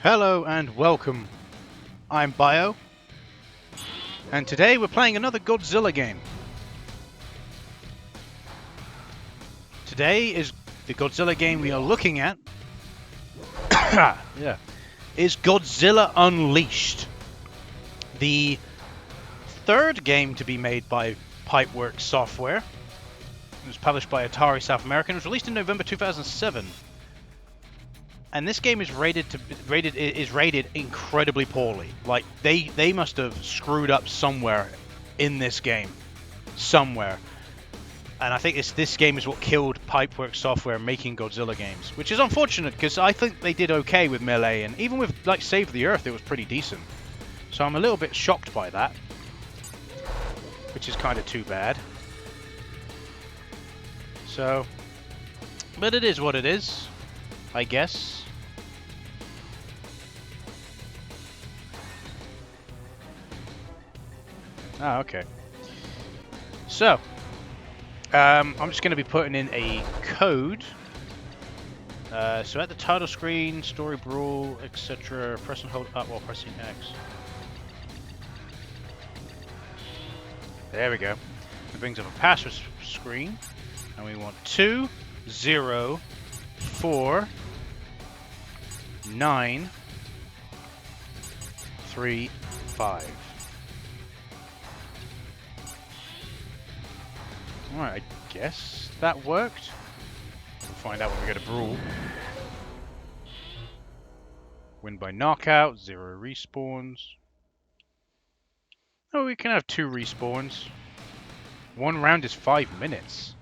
Hello and welcome. I'm Bio, and today we're playing another Godzilla game. Today is the Godzilla game we are looking at. Yeah, is Godzilla Unleashed, the third game to be made by Pipeworks software. It was published by Atari South America and was released in November 2007. And this game is rated incredibly poorly. Like they must have screwed up somewhere in this game, somewhere. And I think this game is what killed Pipeworks software making Godzilla games, which is unfortunate because I think they did okay with Melee, and even with like Save the Earth, it was pretty decent. So I'm a little bit shocked by that, which is kind of too bad. So, but it is what it is, I guess. Ah, okay. So, I'm just going to be putting in a code. So at the title screen, story brawl, etc. Press and hold up while pressing X. There we go. It brings up a password screen, and we want 2, 0, 4, 9, 3, 5. Alright, I guess that worked. We'll find out when we go to Brawl. Win by knockout, 0 respawns. Oh, we can have 2 respawns. 1 round is 5 minutes.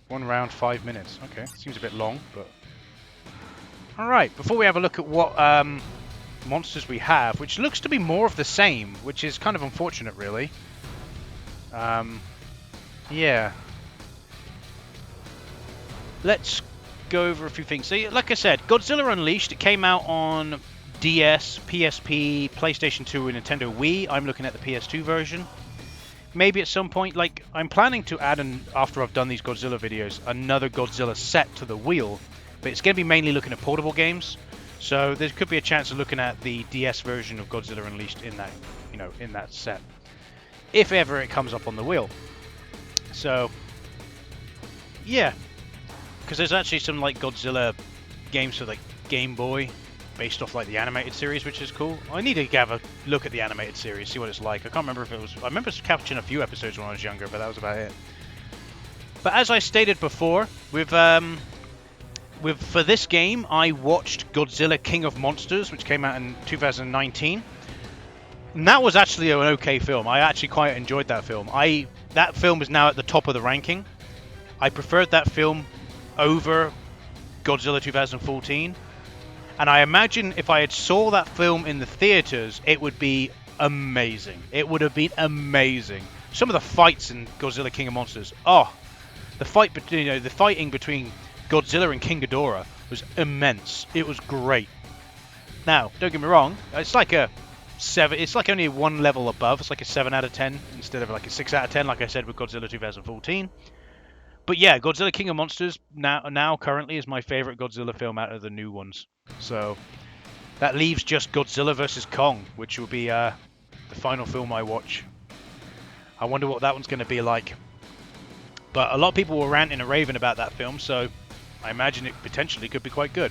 1 round, 5 minutes. Okay, seems a bit long, but... Alright, before we have a look at what monsters we have, which looks to be more of the same, which is kind of unfortunate, really. Yeah. Let's go over a few things. So, like I said, Godzilla Unleashed, it came out on DS, PSP, PlayStation 2, and Nintendo Wii. I'm looking at the PS2 version. Maybe at some point, like, I'm planning to add, after I've done these Godzilla videos, another Godzilla set to the wheel. But it's going to be mainly looking at portable games. So there could be a chance of looking at the DS version of Godzilla Unleashed in that, in that set. If ever it comes up on the wheel. So, yeah, because there's actually some like Godzilla games for like Game Boy, based off like the animated series, which is cool. I need to have a look at the animated series, see what it's like. I can't remember if it was. I remember catching a few episodes when I was younger, but that was about it. But as I stated before, for this game, I watched Godzilla King of Monsters, which came out in 2019. And that was actually an okay film. I actually quite enjoyed that film. That film is now at the top of the ranking. I preferred that film over Godzilla 2014. And I imagine if I had saw that film in the theaters, it would be amazing. It would have been amazing. Some of the fights in Godzilla King of Monsters. Oh, the fighting between Godzilla and King Ghidorah was immense. It was great. Now, don't get me wrong. It's like a 7. It's like only one level above. It's like a 7 out of 10 instead of like a 6 out of 10, like I said with Godzilla 2014. But yeah, Godzilla King of Monsters now currently is my favorite Godzilla film out of the new ones. So that leaves just Godzilla vs Kong, which will be the final film I watch. I wonder what that one's going to be like. But a lot of people were ranting and raving about that film, so I imagine it potentially could be quite good.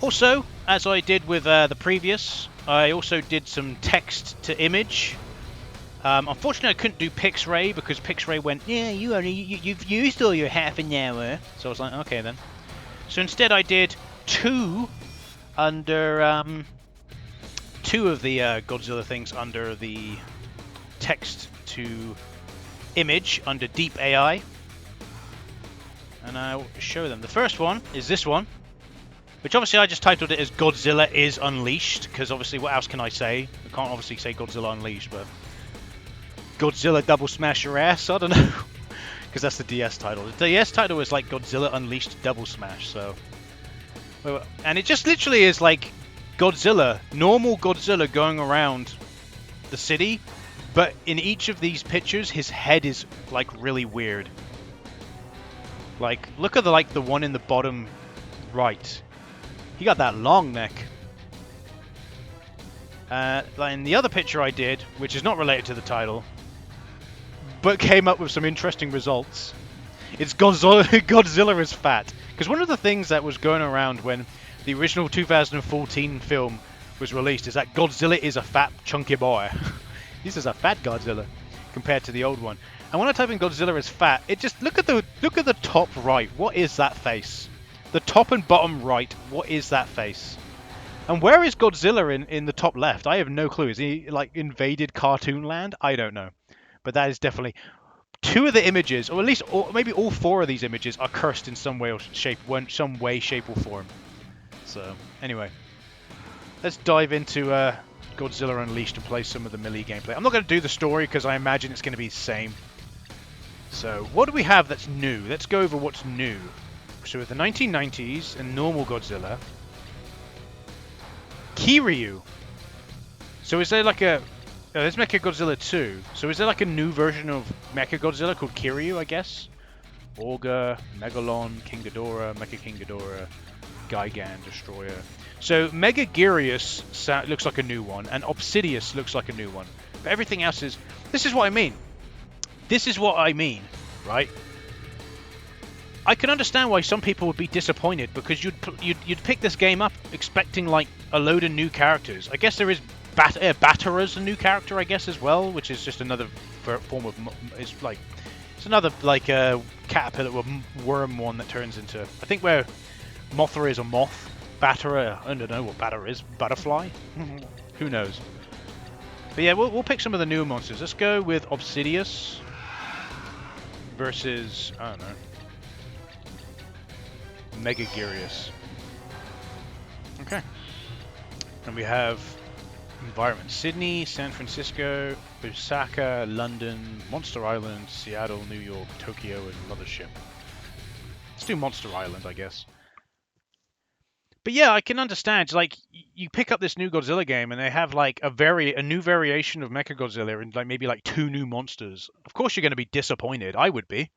Also, as I did with the previous, I also did some text to image. Unfortunately, I couldn't do Pixray because Pixray went, yeah, you've used all your half an hour. So I was like, okay then. So instead, I did 2 under 2 of the Godzilla things under the text to image under Deep AI, and I'll show them. The first one is this one. Which obviously I just titled it as Godzilla is Unleashed, because obviously what else can I say? I can't obviously say Godzilla Unleashed, but Godzilla Double Smash Your Ass? I don't know. Because that's the DS title. The DS title is like Godzilla Unleashed Double Smash, so... And it just literally is like Godzilla, normal Godzilla going around the city, but in each of these pictures, his head is like really weird. Like, look at the one in the bottom right. He got that long neck. Like in the other picture I did, which is not related to the title, but came up with some interesting results. It's Godzilla, Godzilla is fat. Because one of the things that was going around when the original 2014 film was released is that Godzilla is a fat, chunky boy. This is a fat Godzilla compared to the old one. And when I type in Godzilla is fat, it just look at the top right. What is that face? The top and bottom right. What is that face? And where is Godzilla in the top left? I have no clue. Is he like invaded cartoon land? I don't know. But that is definitely two of the images, or at least maybe all four of these images are cursed in some way or shape, shape or form. So anyway, let's dive into Godzilla Unleashed and play some of the melee gameplay. I'm not going to do the story because I imagine it's going to be the same. So what do we have that's new? Let's go over what's new. So with the 1990s and normal Godzilla, Kiryu. So is there like a... Oh, there's Mechagodzilla 2. So is there like a new version of Mechagodzilla called Kiryu, I guess? Orga, Megalon, King Ghidorah, Mecha King Ghidorah, Gigan, Destroyer. So Megaguirus looks like a new one, and Obsidius looks like a new one. But everything else is... This is what I mean. This is what I mean, right? I can understand why some people would be disappointed, because you'd pick this game up expecting like a load of new characters. I guess there is Batara's a new character, I guess, as well, which is just another form of... It's another like caterpillar worm one that turns into... I think where Mothra is a moth, Batara, I don't know what Batara is. Butterfly? Who knows? But yeah, we'll pick some of the newer monsters. Let's go with Obsidius versus, I don't know, Megaguirus. Okay. And we have environment: Sydney, San Francisco, Osaka, London, Monster Island, Seattle, New York, Tokyo, and Mothership. Let's do Monster Island, I guess. But yeah, I can understand. Like, you pick up this new Godzilla game, and they have like a new variation of Mechagodzilla, and like maybe like 2 new monsters. Of course, you're going to be disappointed. I would be.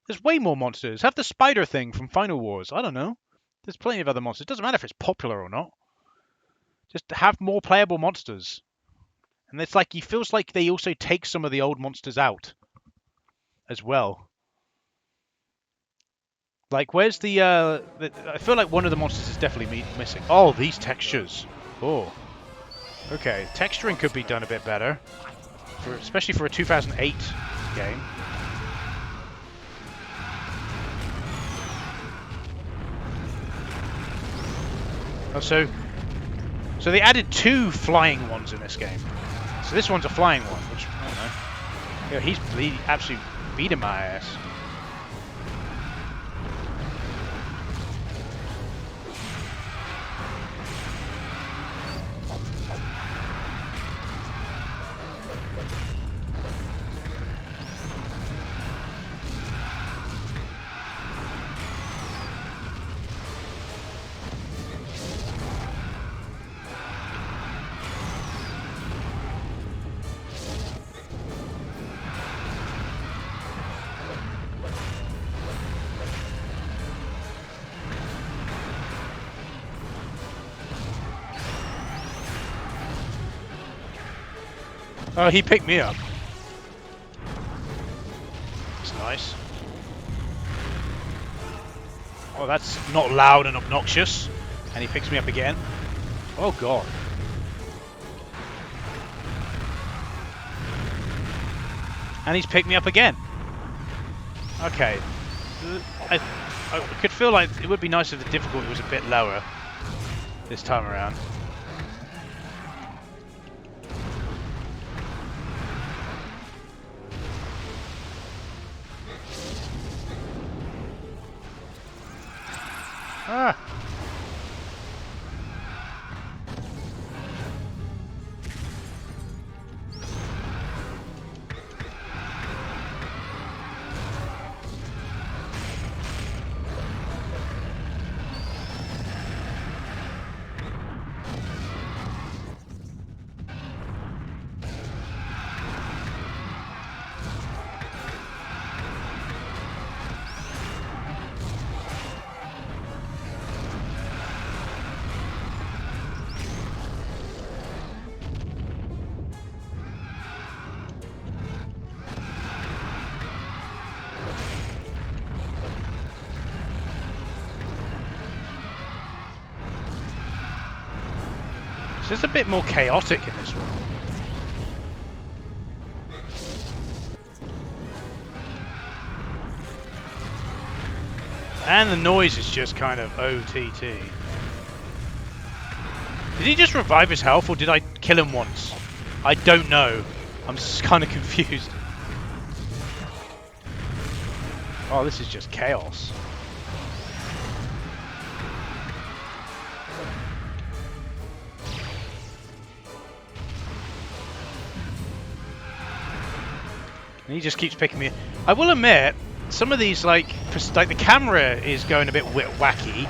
There's way more monsters. Have the spider thing from Final Wars. I don't know. There's plenty of other monsters. It doesn't matter if it's popular or not. Just have more playable monsters. And it's like, it feels like they also take some of the old monsters out as well. Like, where's the I feel like one of the monsters is definitely missing. Oh, these textures. Oh. Okay, texturing could be done a bit better, especially for a 2008 game. Oh, so they added 2 flying ones in this game. So this one's a flying one, which, I don't know. Yeah, he's absolutely beating my ass. Oh, he picked me up. That's nice. Oh, that's not loud and obnoxious. And he picks me up again. Oh, God. And he's picked me up again. Okay. I could feel like it would be nice if the difficulty was a bit lower this time around. Ah. It's just a bit more chaotic in this one. And the noise is just kind of OTT. Did he just revive his health, or did I kill him once? I don't know. I'm just kind of confused. Oh, this is just chaos. And he just keeps picking me. I will admit, some of these, like the camera is going a bit wacky.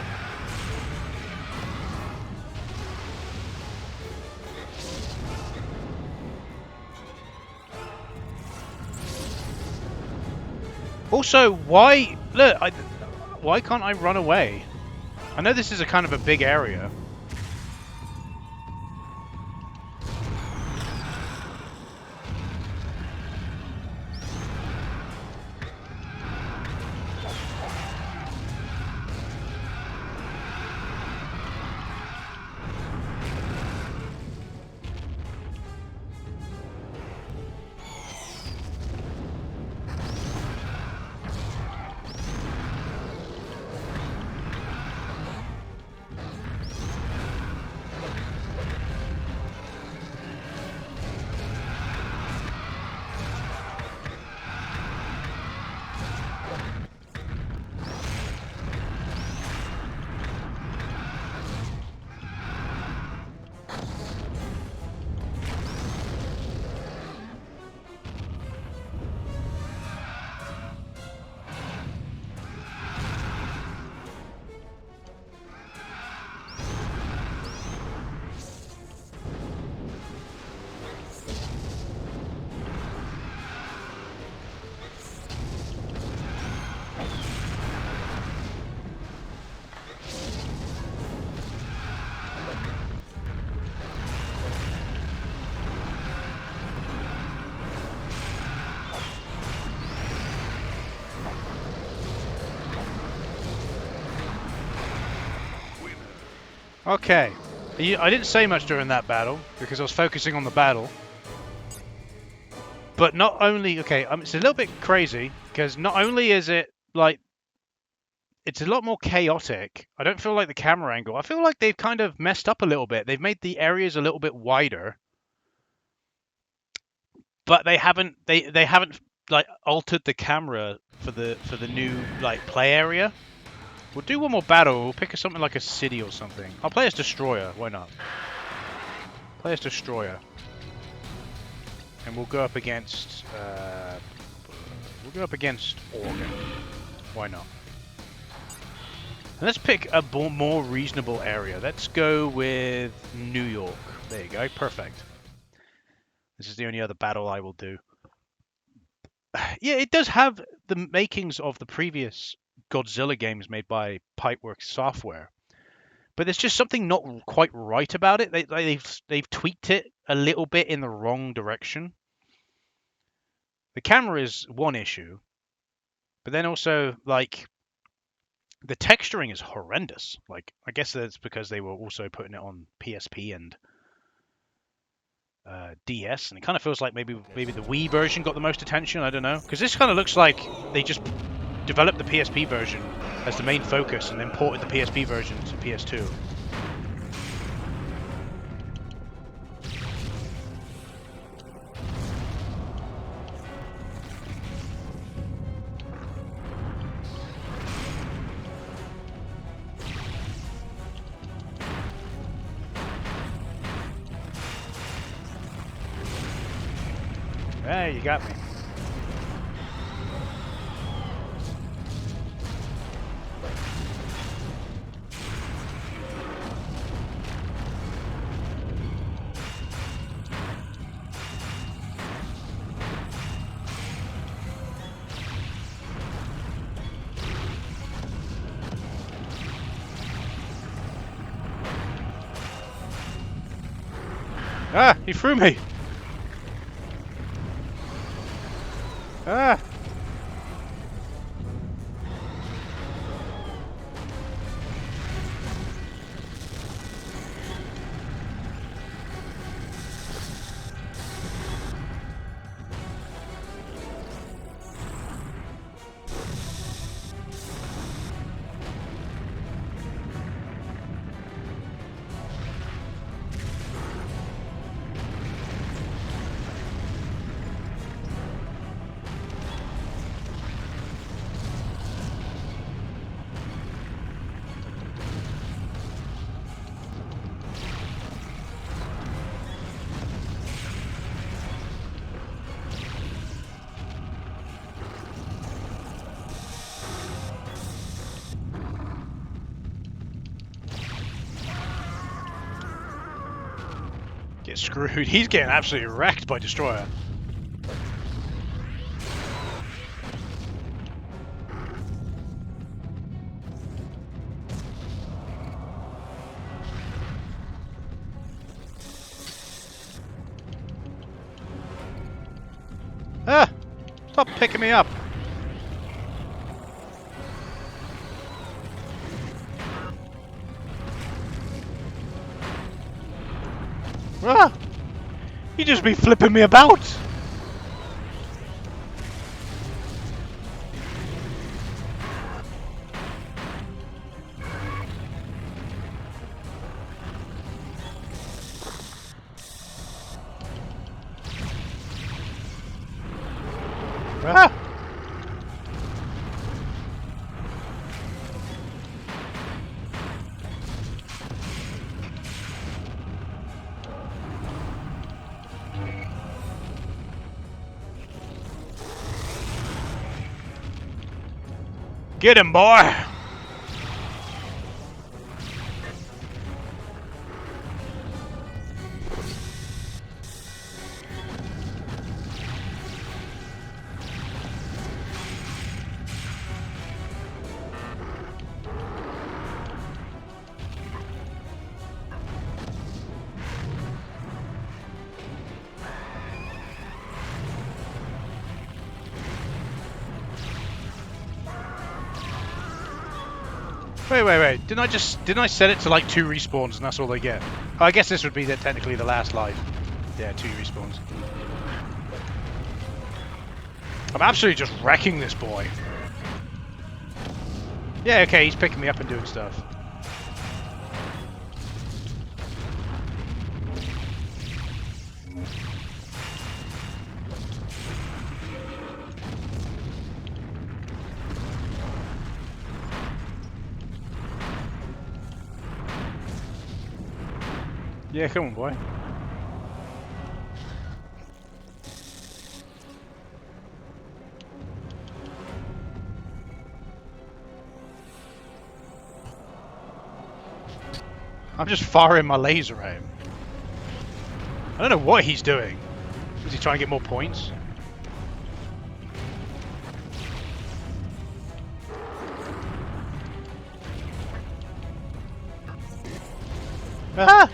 Also, why can't I run away? I know this is a kind of a big area. Okay. I didn't say much during that battle, because I was focusing on the battle. But not only... Okay, it's a little bit crazy, because not only is it, like... It's a lot more chaotic. I don't feel like the camera angle. I feel like they've kind of messed up a little bit. They've made the areas a little bit wider. But they haven't... They haven't, like, altered the camera for the new, like, play area. We'll do one more battle. We'll pick something like a city or something. I'll play as Destroyer. Why not? Play as Destroyer. And we'll go up against... Oregon. Why not? And let's pick a more reasonable area. Let's go with New York. There you go. Perfect. This is the only other battle I will do. Yeah, it does have the makings of the previous Godzilla games made by Pipeworks software, but there's just something not quite right about it. They've tweaked it a little bit in the wrong direction. The camera is one issue, but then also, like, the texturing is horrendous. Like, I guess that's because they were also putting it on PSP and DS, and it kind of feels like maybe the Wii version got the most attention. I don't know, because this kind of looks like they just developed the PSP version as the main focus and then ported the PSP version to PS2. Hey, you got me. Ah, he threw me. Ah. Get screwed. He's getting absolutely wrecked by Destroyer. Ah! Stop picking me up. Ah! You just be flipping me about. Ah! Get him, boy! Wait. Didn't I set it to like 2 respawns and that's all they get? Oh, I guess this would be technically the last life. Yeah, 2 respawns. I'm absolutely just wrecking this boy. Yeah, okay, he's picking me up and doing stuff. Yeah, come on, boy. I'm just firing my laser at him. I don't know what he's doing. Is he trying to get more points? Ah!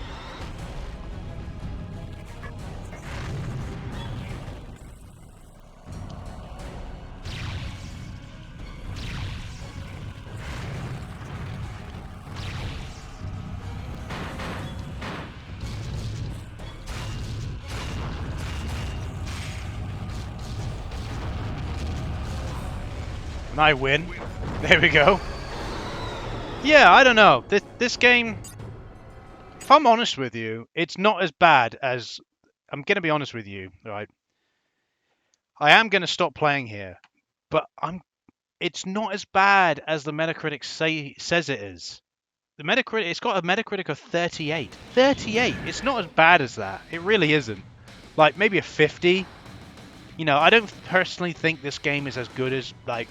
And I win. There we go. Yeah, I don't know. This game, if I'm honest with you, it's not as bad as... I'm going to be honest with you, right? I am going to stop playing here, but it's not as bad as the Metacritic says it is. The Metacritic, it's got a Metacritic of 38. 38! It's not as bad as that. It really isn't. Like, maybe a 50. You know, I don't personally think this game is as good as, like,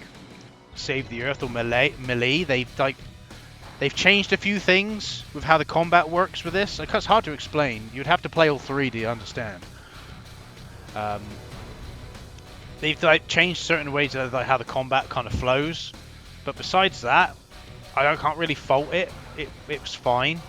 Save the Earth or Melee. They've changed a few things with how the combat works with this. It's hard to explain. You'd have to play all 3 to understand. They've changed certain ways of how the combat kind of flows. But besides that, I can't really fault it. It was fine.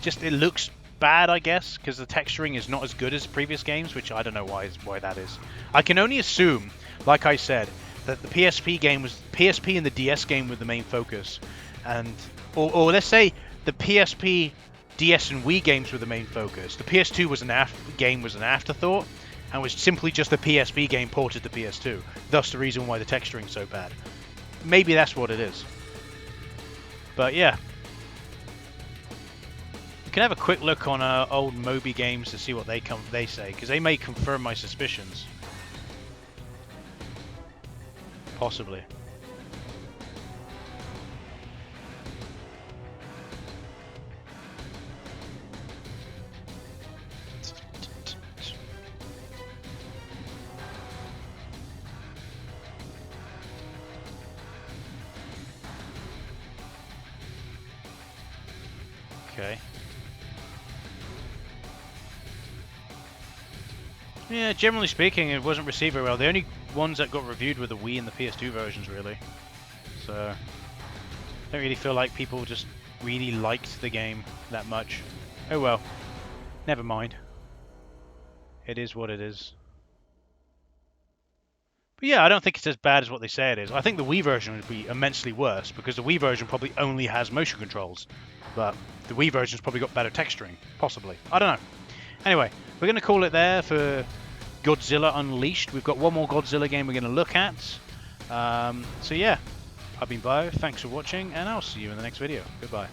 Just it looks bad, I guess, because the texturing is not as good as previous games, which I don't know why that is. I can only assume, like I said, that the PSP and the DS game were the main focus, and or let's say the PSP, DS, and Wii games were the main focus. The PS2 was an afterthought, and was simply just the PSP game ported to PS2. Thus, the reason why the texturing's so bad. Maybe that's what it is. But yeah, you can have a quick look on old Moby games to see what they say, because they may confirm my suspicions. Possibly. Okay. Yeah, generally speaking, it wasn't received very well. The only ones that got reviewed were the Wii and the PS2 versions, really. So, I don't really feel like people just really liked the game that much. Oh well, never mind. It is what it is. But yeah, I don't think it's as bad as what they say it is. I think the Wii version would be immensely worse, because the Wii version probably only has motion controls. But the Wii version's probably got better texturing, possibly. I don't know. Anyway, we're going to call it there for Godzilla Unleashed. We've got one more Godzilla game we're going to look at. So yeah, I've been Bio, thanks for watching, and I'll see you in the next video. Goodbye.